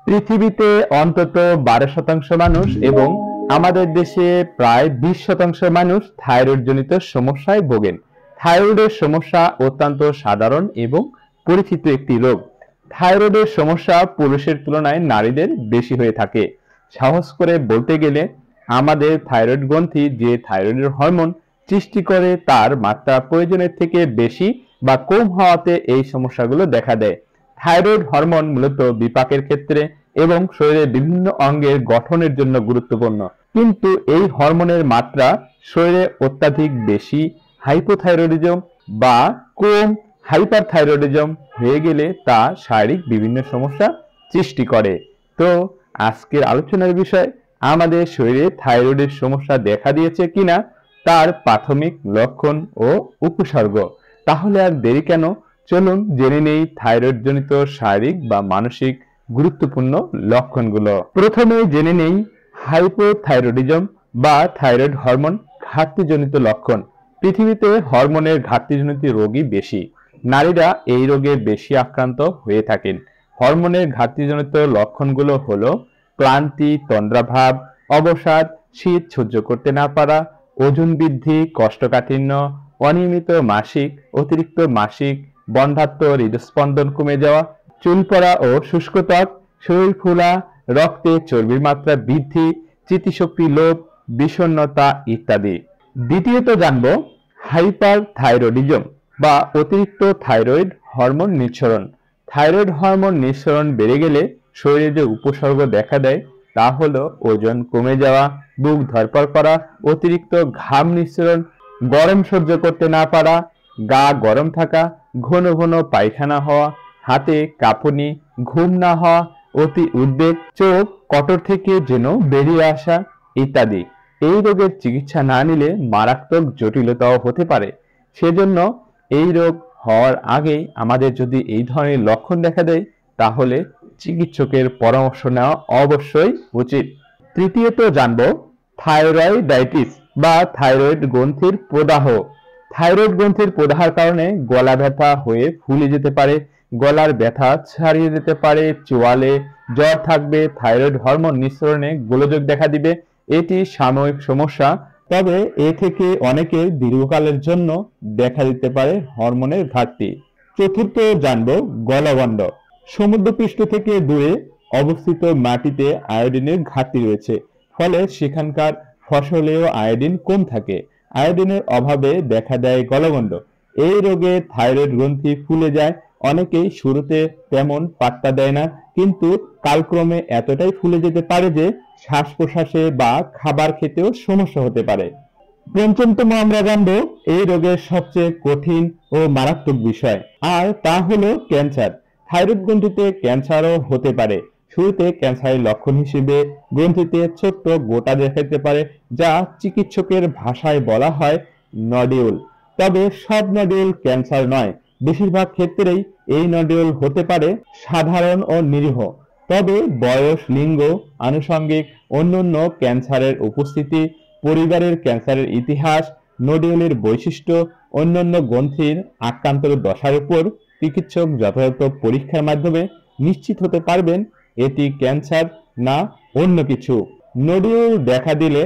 পৃথিবীতে অন্তত 12% মানুষ এবং আমাদের দেশে প্রায় 20% মানুষ থাইরয়েড জনিত সমস্যায় ভোগেন। থাইরয়েডের সমস্যা অত্যন্ত সাধারণ এবং পরিচিত একটি রোগ। থাইরয়েডের সমস্যা পুরুষের তুলনায় নারীদের বেশি হয়ে থাকে। সাহস করে বলতে গেলে আমাদের থাইরয়েড গ্রন্থি যে থাইরয়েডের হরমোন সৃষ্টি করে তার মাত্রা প্রয়োজনের থেকে বেশি বা কম হওয়াতে এই সমস্যাগুলো দেখা দেয়। থাইরয়েড হরমোন মূলত বিপাকের ক্ষেত্রে এবং শরীরের বিভিন্ন অঙ্গের গঠনের জন্য গুরুত্বপূর্ণ, কিন্তু এই হরমোনের মাত্রা শরীরে অত্যাধিক বেশি হাইপোথাইরয়েডিজম বা কম হাইপারথাইরয়েডিজম হয়ে গেলে তা শারীরিক বিভিন্ন সমস্যা সৃষ্টি করে। তো আজকের আলোচনার বিষয় আমাদের শরীরে থাইরয়েডের সমস্যা দেখা দিয়েছে কিনা তার প্রাথমিক লক্ষণ ও উপসর্গ। তাহলে আর দেরি কেন, চলুন জেনে নেই থাইরয়েড জনিত শারীরিক বা মানসিক গুরুত্বপূর্ণ লক্ষণগুলো। প্রথমে জেনে নেই হাইপোথাইরয়েডিজম বা থাইরয়েড হরমোন ঘাটতিজনিত লক্ষণ। পৃথিবীতে হরমোনের ঘাটতিজনিত রোগী বেশি, নারীরা এই রোগে বেশি আক্রান্ত হয়ে থাকেন। হরমোনের ঘাটতিজনিত লক্ষণগুলো হলো ক্লান্তি, তন্দ্রাভাব, অবসাদ, শীত সহ্য করতে না পারা, ওজন বৃদ্ধি, কোষ্ঠকাঠিন্য, অনিয়মিত মাসিক, অতিরিক্ত মাসিক, বন্ধ্যাত্ব, হৃদস্পন্দন কমে যাওয়া, চুল পড়া ও শুষ্ক ত্বক, শরীর ফোলা, রক্তে চর্বির মাত্রা বৃদ্ধি, স্মৃতিশক্তি লোপ, বিষণ্ণতা ইত্যাদি। দ্বিতীয়ত জানব হাইপারথাইরয়েডিজম বা অতিরিক্ত থাইরয়েড হরমোন নিঃসরণ। থাইরয়েড হরমোন নিঃসরণ বেড়ে গেলে শরীরে যে উপসর্গ দেখা দেয় তা হলো ওজন কমে যাওয়া, বুক ধড়ফড় করা, অতিরিক্ত ঘাম নিঃসরণ, গরম সহ্য করতে না পারা, গা গরম থাকা, ঘন ঘন পায়খানা হওয়া, হাতে কাঁপুনি, ঘুম না হওয়া, অতি উদ্বেগ, চোখ কটর থেকে যেন বেরিয়ে আসা ইত্যাদি। এই রোগের চিকিৎসা না নিলে মারাত্মক জটিলতাও হতে পারে। সেজন্য এই রোগ হওয়ার আগেই আমাদের যদি এই ধরনের লক্ষণ দেখা দেয় তাহলে চিকিৎসকের পরামর্শ নেওয়া অবশ্যই উচিত। তৃতীয়ত জানব থাইরয়েডাইটিস বা থাইরয়েড গ্রন্থির প্রদাহ। থাইরয়েড গ্রন্থির প্রদাহের কারণে গলা ব্যথা হয়ে ফুলে যেতে পারে, গলার ব্যথা ছাড়িয়ে যেতে পারে, চোয়ালে জ্বর থাকবে, থাইরয়েড হরমোন নিঃসরণে গোলযোগ দেখা দিবে। এটি সাময়িক সমস্যা, তবে এ থেকে অনেকের দীর্ঘকালের জন্য দেখা দিতে পারে হরমোনের ঘাটতি। চতুর্থ জানব গলগণ্ড। সমুদ্রপৃষ্ঠ থেকে দূরে অবস্থিত মাটিতে আয়োডিনের ঘাটতি রয়েছে, ফলে সেখানকার ফসলেও আয়োডিন কম থাকে। আয়োডিনের অভাবে দেখা দেয় গলগণ্ড। এই রোগে থাইরয়েড গ্রন্থি ফুলে যায়। অনেকেই শুরুতে তেমন পাত্তা দেয় না, কিন্তু কালক্রমে এতটাই ফুলে যেতে পারে যে শ্বাস প্রশ্বাসে বা খাবার খেতেও সমস্যা হতে পারে। পঞ্চমতম আমরা জানবো এই রোগের সবচেয়ে কঠিন ও মারাত্মক বিষয়, আর তা হলো ক্যান্সার। থাইরয়েড গ্রন্থিতে ক্যান্সারও হতে পারে। শুরুতে ক্যান্সারের লক্ষণ হিসেবে গ্রন্থিতে ছোট্ট গোটা দেখা দিতে পারে, যা চিকিৎসকের ভাষায় বলা হয় নডিউল। তবে সব নডিউল ক্যান্সার নয়। বেশিরভাগ ক্ষেত্রেই এই নডিউল হতে পারে সাধারণ ও নিরীহ। তবে বয়স, লিঙ্গ, আনুষঙ্গিক অন্যান্য ক্যান্সারের উপস্থিতি, পরিবারের ক্যান্সারের ইতিহাস, নডিউলের বৈশিষ্ট্য, অন্যান্য গ্রন্থির আক্রান্তর দশার উপর চিকিৎসক যথাযথ পরীক্ষার মাধ্যমে নিশ্চিত হতে পারবেন এটি ক্যান্সার না অন্য কিছু। নডিউল দেখা দিলে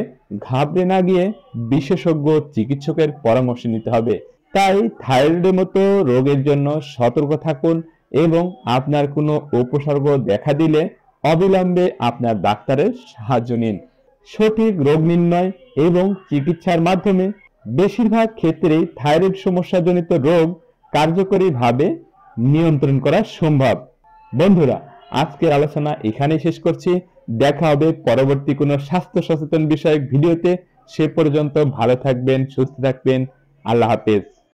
ঘাবড়ে না গিয়ে বিশেষজ্ঞ চিকিৎসকের পরামর্শ নিতে হবে। তাই থাইরয়েডের মতো রোগের জন্য সতর্ক থাকুন এবং আপনার কোনো উপসর্গ দেখা দিলে অবিলম্বে আপনার ডাক্তারের সাহায্য নিন। সঠিক রোগ নির্ণয় এবং চিকিৎসার মাধ্যমে বেশিরভাগ ক্ষেত্রেই থাইরয়েড সমস্যাজনিত রোগ কার্যকরীভাবে নিয়ন্ত্রণ করা সম্ভব। বন্ধুরা, আজকের আলোচনা এখানেই শেষ করছি। দেখা হবে পরবর্তী কোনো স্বাস্থ্য সচেতন বিষয়ক ভিডিওতে। সে পর্যন্ত ভালো থাকবেন, সুস্থ থাকবেন। আল্লাহ হাফেজ।